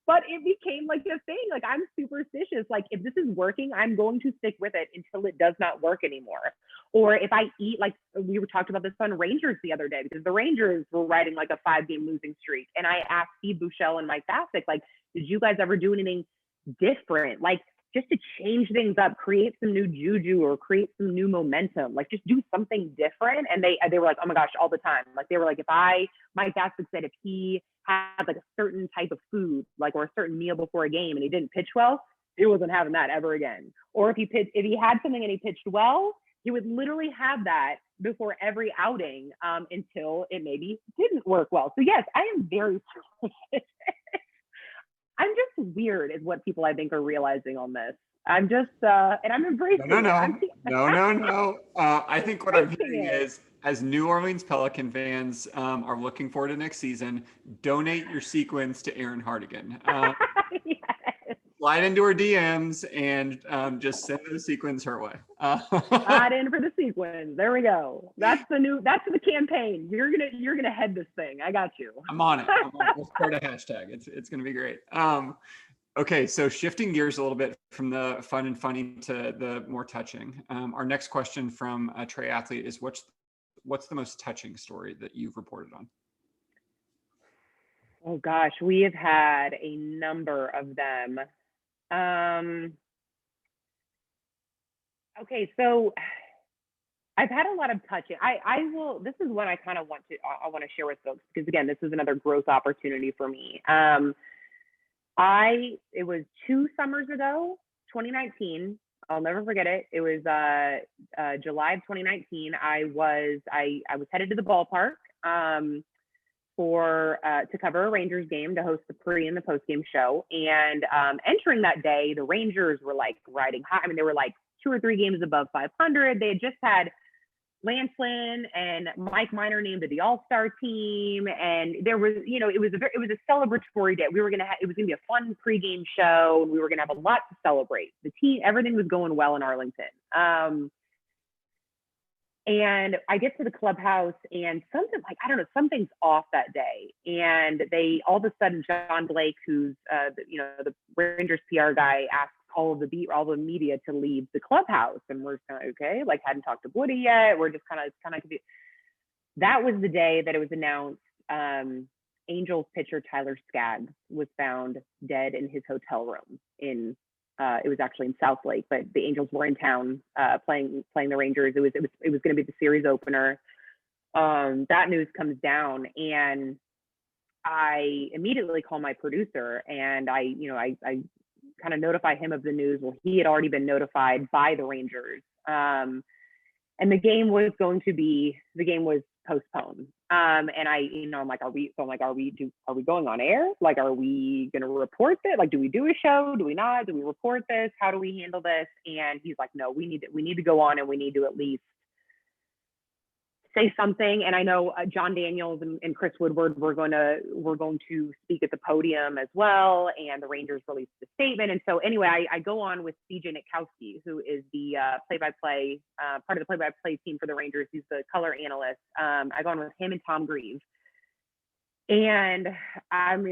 but it became like a thing. Like I'm superstitious. Like if this is working, I'm going to stick with it until it does not work anymore. Or if I eat, like we were talking about this on Rangers the other day, because the Rangers were riding like a 5-game losing streak. And I asked Steve Bouchel and Mike Bassick, like, did you guys ever do anything different? Like, just to change things up, create some new juju or create some new momentum, like just do something different. And they were like, oh my gosh, all the time. Like they were like, Mike Bassick said if he had like a certain type of food, like, or a certain meal before a game and he didn't pitch well, he wasn't having that ever again. Or if he had something and he pitched well, he would literally have that before every outing until it maybe didn't work well. So yes, I am very I'm just weird is what people I think are realizing on this. I'm just and I'm embracing No. I think what I'm hearing it. is, as New Orleans Pelican fans are looking forward to next season, donate your sequins to Erin Hartigan. Yes. Slide into her DMs and just send those sequins her way. Slide in for the sequins. There we go. That's the campaign. You're gonna head this thing. I got you. I'm on it. We'll start a hashtag. It's gonna be great. Okay, so shifting gears a little bit from the fun and funny to the more touching. Our next question from Trey Athlete is, what's the most touching story that you've reported on? Oh gosh, we have had a number of them. Okay, so I've had a lot of touching. This is what I kind of want to share with folks, because again, this is another growth opportunity for me. It was 2 summers ago, 2019. I'll never forget it. It was July of 2019. I was headed to the ballpark to cover a Rangers game, to host the pre and the post game show. And entering that day, the Rangers were like riding high. I mean, they were like 2 or 3 games above 500. They had just had Lance Lynn and Mike Minor named to the All-Star team, and there was, it was a celebratory day. It was gonna be a fun pregame show, and we were gonna have a lot to celebrate. The team, everything was going well in Arlington. And I get to the clubhouse, and something's off that day. And they all of a sudden, John Blake, who's the Rangers PR guy, asks all the media to leave the clubhouse, and we're kind of okay, like hadn't talked to Woody yet. We're just kind of confused. That was the day that it was announced Angels pitcher Tyler Skaggs was found dead in his hotel room in it was actually in South Lake, but the Angels were in town playing the Rangers. It was going to be the series opener. That news comes down, and I immediately call my producer, and I kind of notify him of the news. Well, he had already been notified by the Rangers, and the game was postponed. And I'm like, are we going on air? Like, are we going to report it? Like, do we do a show? Do we not? Do we report this? How do we handle this? And he's like, no, we need to go on, and we need to at least say something. And I know John Daniels and Chris Woodward were going to speak at the podium as well. And the Rangers released a statement. And so anyway, I go on with CJ Nitkowski, who is the play-by-play part of the play-by-play team for the Rangers. He's the color analyst. I go on with him and Tom Grieve. And I'm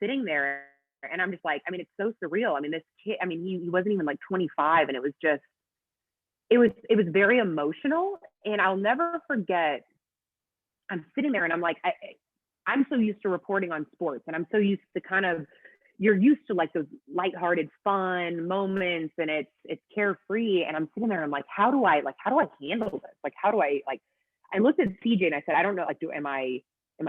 sitting there, and I'm just like, it's so surreal. This kid, he wasn't even like 25, and it was just, it was very emotional. And I'll never forget, I'm sitting there, and I'm like, I'm so used to reporting on sports, and I'm so used to you're used to like those lighthearted fun moments, and it's carefree. And I'm sitting there, and I'm like, how do I handle this? Like, I looked at CJ, and I said, I don't know, like, am I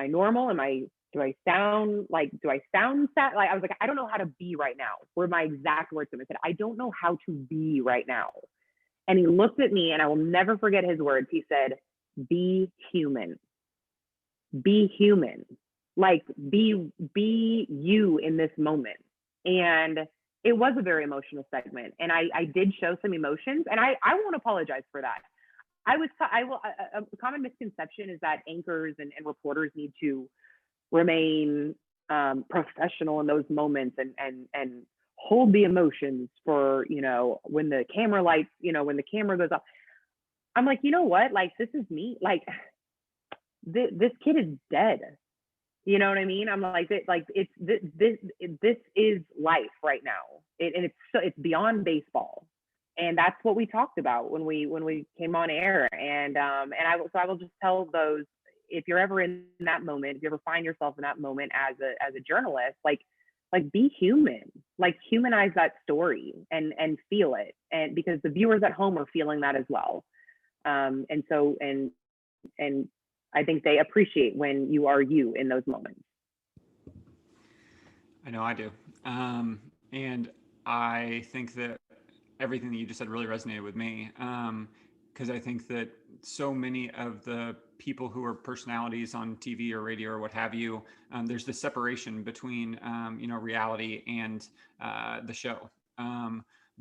normal? Do I sound sad? Like, I was like, I don't know how to be right now. Were my exact words to him. I said, I don't know how to be right now. And he looked at me, and I will never forget his words. He said, be human. Be human. Like, be you in this moment. And it was a very emotional segment. And I did show some emotions, and I won't apologize for that. A common misconception is that anchors and reporters need to remain professional in those moments and hold the emotions for, when the camera lights, when the camera goes off. I'm like, you know what? Like, this is me. Like, this kid is dead. You know what I mean? I'm like, this is life right now. It's beyond baseball. And that's what we talked about when we came on air. And I will just tell those, if you're ever in that moment, if you ever find yourself in that moment as a journalist, like be human, like humanize that story and feel it. And because the viewers at home are feeling that as well. And I think they appreciate when you are you in those moments. I know I do. And I think that everything that you just said really resonated with me, because I think that so many of the people who are personalities on TV or radio or what have you, there's this separation between reality and the show.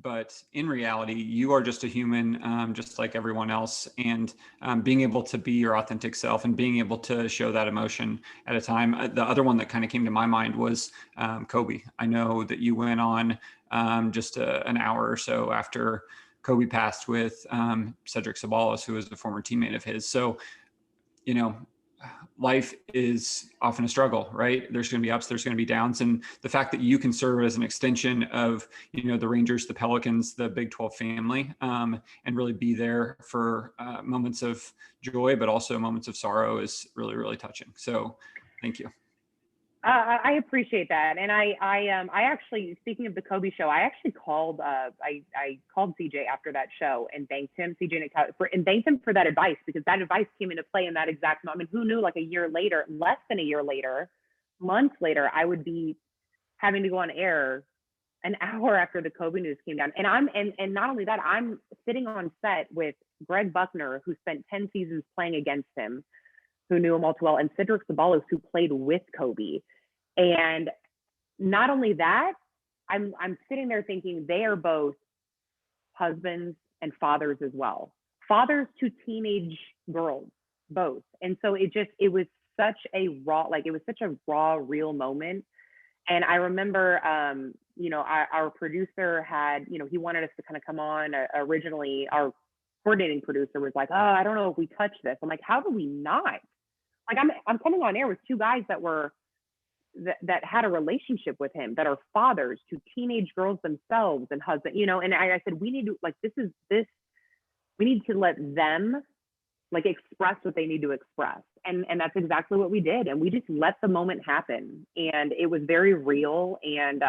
But in reality, you are just a human, just like everyone else. And being able to be your authentic self and being able to show that emotion at a time. The other one that kind of came to my mind was Kobe. I know that you went on just an hour or so after Kobe passed with Cedric Sabalos, who was a former teammate of his. So, you know, life is often a struggle, right? There's going to be ups, there's going to be downs. And the fact that you can serve as an extension of, the Rangers, the Pelicans, the Big 12 family, and really be there for moments of joy, but also moments of sorrow is really, really touching. So thank you. I appreciate that, and I actually, speaking of the Kobe show, I actually called I called CJ after that show and thanked him, and thanked him for that advice, because that advice came into play in that exact moment. Who knew, like a year later, less than a year later, months later, I would be having to go on air an hour after the Kobe news came down, and not only that, I'm sitting on set with Greg Buckner, who spent 10 seasons playing against him, who knew him all too well, and Cedric Sabalos, who played with Kobe. And not only that, I'm sitting there thinking they are both husbands and fathers as well. Fathers to teenage girls, both. And so it was such a raw, real moment. And I remember, our producer had, he wanted us to kind of come on. Originally, our coordinating producer was like, "Oh, I don't know if we touch this." I'm like, "How do we not?" Like, I'm coming on air with two guys that had a relationship with him, that are fathers to teenage girls themselves and husband, and I said, we need to, like, we need to let them, like, express what they need to express. And that's exactly what we did. And we just let the moment happen. And it was very real. And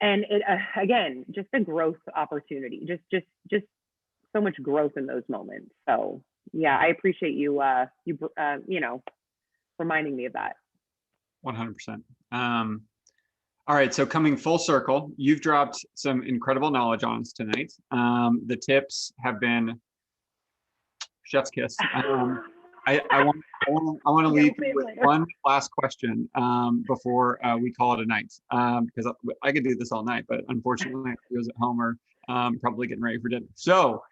it, again, just a growth opportunity, just so much growth in those moments. So yeah, I appreciate you, reminding me of that. 100%. All right, so coming full circle, you've dropped some incredible knowledge on us tonight. The tips have been chef's kiss. I want to leave you with one last question before we call it a night, because I could do this all night, but unfortunately, I was at home or probably getting ready for dinner. So.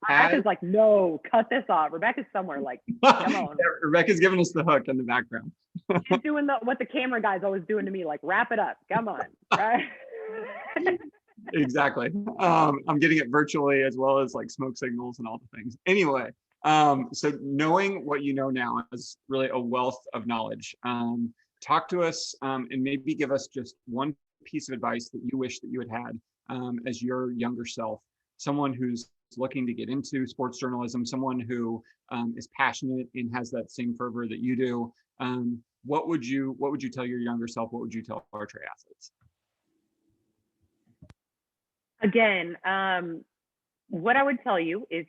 Rebecca's like, no, cut this off. Rebecca's somewhere, like, come on. Rebecca's giving us the hook in the background. She's doing what the camera guy's always doing to me, like, wrap it up. Come on. Right? Exactly. I'm getting it virtually, as well as like smoke signals and all the things. Anyway, so knowing what you know now is really a wealth of knowledge. Talk to us and maybe give us just one piece of advice that you wish that you had as your younger self, someone who's looking to get into sports journalism, someone who is passionate and has that same fervor that you do. What would you tell your younger self? What would you tell our Trey athletes? Again, what I would tell you is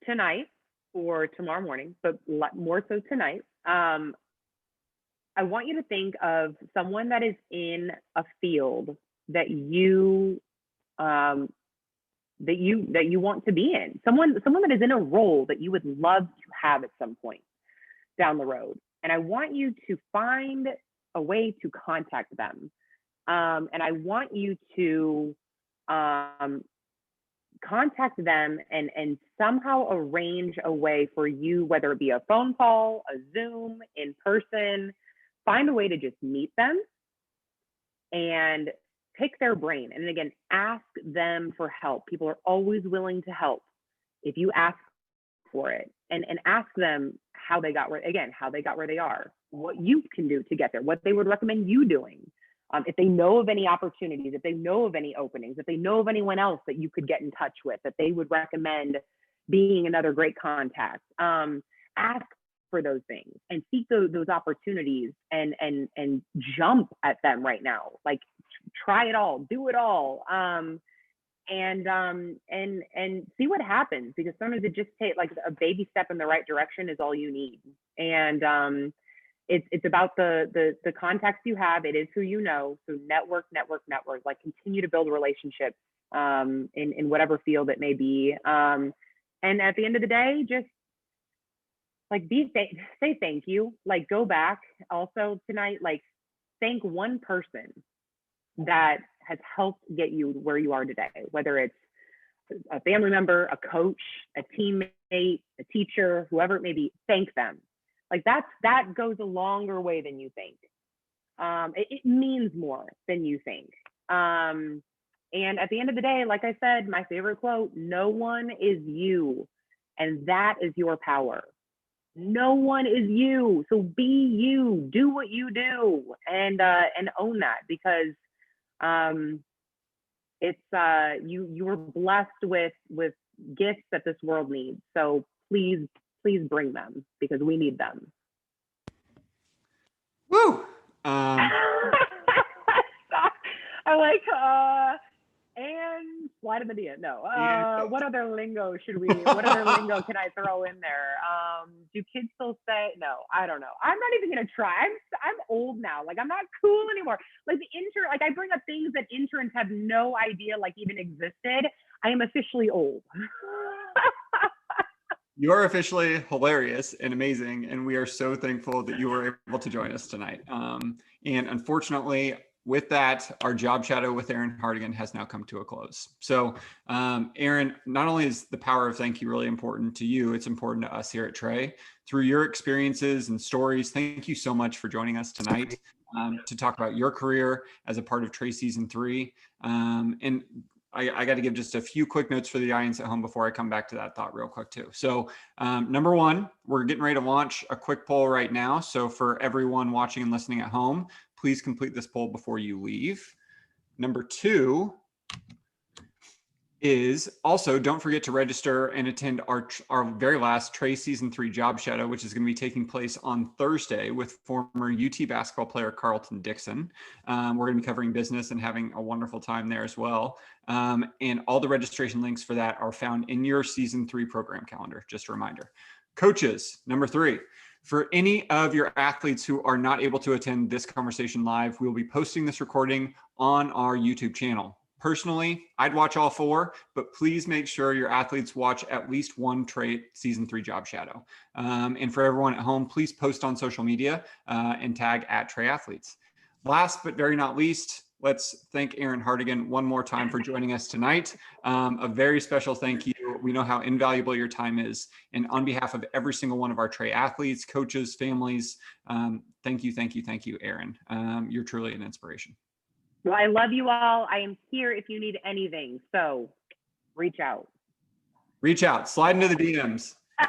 tonight or tomorrow morning, but more so tonight, I want you to think of someone that is in a field that you want to be in, someone that is in a role that you would love to have at some point down the road. And I want you to find a way to contact them. And I want you to contact them and somehow arrange a way for you, whether it be a phone call, a Zoom, in person, find a way to just meet them and pick their brain. And again, ask them for help. People are always willing to help if you ask for it, and ask them how they got where they are, what you can do to get there, what they would recommend you doing. If they know of any opportunities, if they know of any openings, if they know of anyone else that you could get in touch with, that they would recommend being another great contact. Ask for those things and seek those opportunities and jump at them right now. Like, try it all, do it all, and see what happens, because sometimes it just takes, like, a baby step in the right direction is all you need. And it's about the contacts you have. It is who you know. So network, like continue to build relationships in whatever field it may be. And at the end of the day, just like say thank you. Like go back also tonight, like thank one person that has helped get you where you are today, whether it's a family member, a coach, a teammate, a teacher, whoever it may be. Thank them. Like that goes a longer way than you think. It means more than you think. And at the end of the day, like I said, my favorite quote, no one is you. And that is your power. No one is you. So be you, do what you do, and own that, because it's you were blessed with gifts that this world needs. So please bring them, because we need them. Woo! I like and slide in the DM. No. What other lingo what other lingo can I throw in there? Do kids still say no? I don't know. I'm not even gonna try. I'm old now. Like I'm not cool anymore. Like like I bring up things that interns have no idea like even existed. I am officially old. You're officially hilarious and amazing, and we are so thankful that you were able to join us tonight. And unfortunately, with that, our job shadow with Erin Hartigan has now come to a close. So, Erin, not only is the power of thank you really important to you, it's important to us here at Trey. Through your experiences and stories, thank you so much for joining us tonight to talk about your career as a part of Trey Season 3. And I got to give just a few quick notes for the audience at home before I come back to that thought real quick too. So number one, we're getting ready to launch a quick poll right now. So for everyone watching and listening at home, please complete this poll before you leave. Number two is also don't forget to register and attend our very last Trey Season 3 Job Shadow, which is going to be taking place on Thursday with former UT basketball player Carlton Dixon. We're going to be covering business and having a wonderful time there as well. And all the registration links for that are found in your Season 3 program calendar. Just a reminder. Coaches, number three. For any of your athletes who are not able to attend this conversation live, we'll be posting this recording on our YouTube channel. Personally, I'd watch all four, but please make sure your athletes watch at least one Trey Season 3 Job Shadow. And for everyone at home, please post on social media and tag @TreyAthletes. Last but very not least, let's thank Erin Hartigan one more time for joining us tonight. A very special thank you. We know how invaluable your time is. And on behalf of every single one of our Trey athletes, coaches, families, thank you, Erin. You're truly an inspiration. Well, I love you all. I am here if you need anything. So reach out. Reach out. Slide into the DMs. I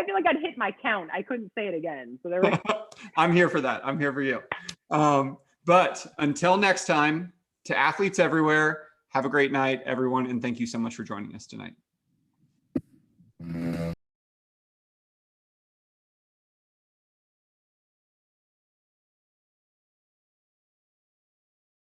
feel like I'd hit my count. I couldn't say it again. So there we go. I'm here for that. I'm here for you. But until next time, to athletes everywhere, have a great night, everyone. And thank you so much for joining us tonight.